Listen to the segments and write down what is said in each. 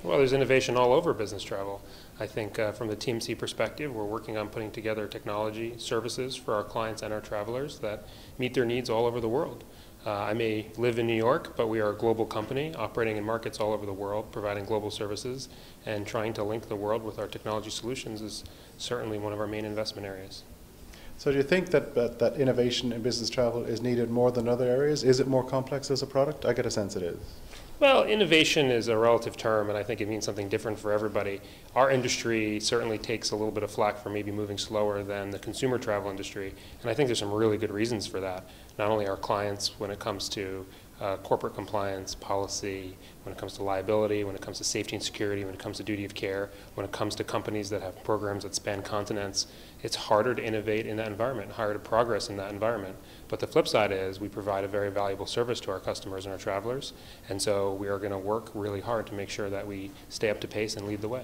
Well, there's innovation all over business travel. I think from the TMC perspective, we're working on putting together technology services for our clients and our travelers that meet their needs all over the world. I may live in New York, but we are a global company operating in markets all over the world, providing global services, and trying to link the world with our technology solutions is certainly one of our main investment areas. So do you think that innovation in business travel is needed more than other areas? Is it more complex as a product? I get a sense it is. Well, innovation is a relative term, and I think it means something different for everybody. Our industry certainly takes a little bit of flack for maybe moving slower than the consumer travel industry, and I think there's some really good reasons for that. Not only our clients when it comes to corporate compliance, policy, when it comes to liability, when it comes to safety and security, when it comes to duty of care, when it comes to companies that have programs that span continents, it's harder to innovate in that environment, harder to progress in that environment. But the flip side is we provide a very valuable service to our customers and our travelers, and so we are going to work really hard to make sure that we stay up to pace and lead the way.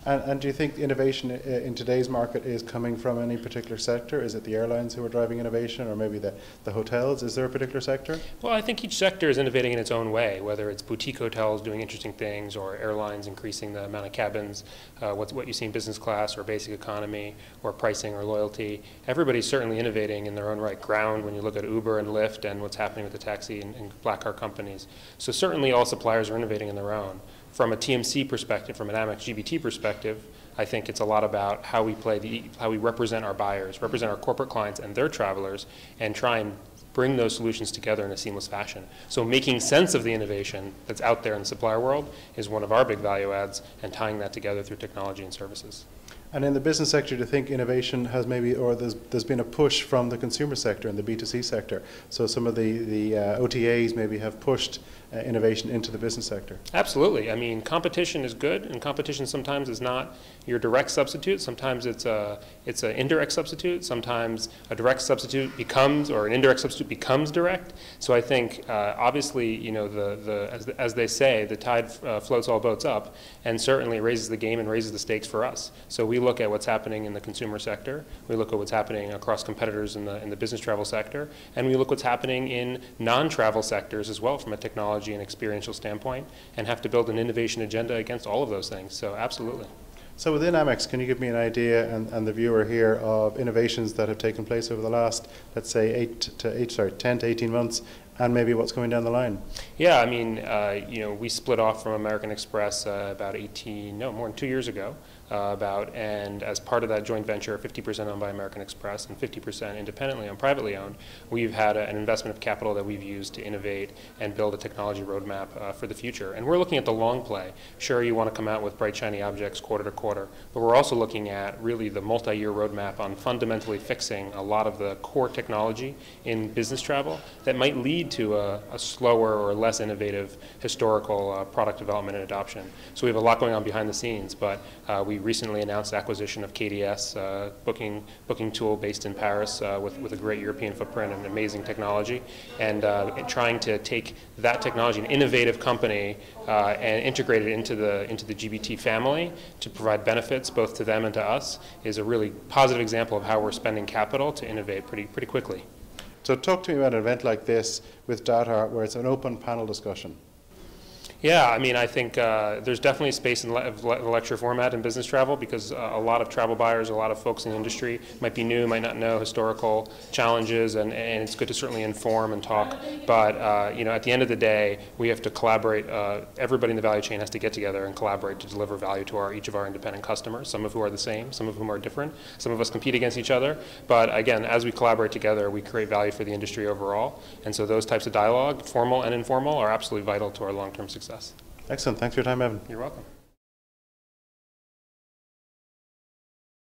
And do you think innovation in today's market is coming from any particular sector? Is it the airlines who are driving innovation, or maybe the hotels? Is there a particular sector? Well, I think each sector is innovating in its own way, whether it's boutique hotels doing interesting things or airlines increasing the amount of cabins, what you see in business class or basic economy or pricing or loyalty. Everybody's certainly innovating in their own right ground when you look at Uber and Lyft and what's happening with the taxi and black car companies. So certainly all suppliers are innovating in their own. From a TMC perspective, from an Amex GBT perspective, I think it's a lot about how we represent our buyers, represent our corporate clients and their travelers, and try and bring those solutions together in a seamless fashion. So making sense of the innovation that's out there in the supplier world is one of our big value adds, and tying that together through technology and services. And in the business sector, do you think innovation has maybe, or there's been a push from the consumer sector and the B2C sector? So some of the OTAs maybe have pushed innovation into the business sector? Absolutely. I mean, competition is good, and competition sometimes is not your direct substitute. Sometimes it's an indirect substitute. Sometimes a direct substitute becomes, or an indirect substitute becomes direct. So I think, obviously, you know, as they say, the tide floats all boats up, and certainly raises the game and raises the stakes for us. So we look at what's happening in the consumer sector. We look at what's happening across competitors in the business travel sector, and we look what's happening in non-travel sectors as well from a technology and experiential standpoint, and have to build an innovation agenda against all of those things. So absolutely. So within Amex, can you give me an idea, and the viewer here, of innovations that have taken place over the last, let's say, 10 to 18 months, and maybe what's going down the line? Yeah, I mean, you know, we split off from American Express about more than 2 years ago. And as part of that joint venture, 50% owned by American Express and 50% independently and privately owned, we've had an investment of capital that we've used to innovate and build a technology roadmap for the future. And we're looking at the long play. Sure, you want to come out with bright, shiny objects quarter to quarter, but we're also looking at really the multi-year roadmap on fundamentally fixing a lot of the core technology in business travel that might lead to a slower or less innovative historical product development and adoption. So we have a lot going on behind the scenes, but we recently announced the acquisition of KDS, booking tool based in Paris with a great European footprint and amazing technology, and trying to take that technology, an innovative company, and integrate it into the GBT family to provide benefits both to them and to us is a really positive example of how we're spending capital to innovate pretty quickly. So talk to me about an event like this with DataArt, where it's an open panel discussion. Yeah, I mean, I think there's definitely space in the lecture format in business travel, because a lot of travel buyers, a lot of folks in the industry might be new, might not know historical challenges, and it's good to certainly inform and talk. But you know, at the end of the day, we have to collaborate. Everybody in the value chain has to get together and collaborate to deliver value to each of our independent customers, some of whom are the same, some of whom are different. Some of us compete against each other. But again, as we collaborate together, we create value for the industry overall. And so those types of dialogue, formal and informal, are absolutely vital to our long-term success. Excellent. Thanks for your time, Evan. You're welcome.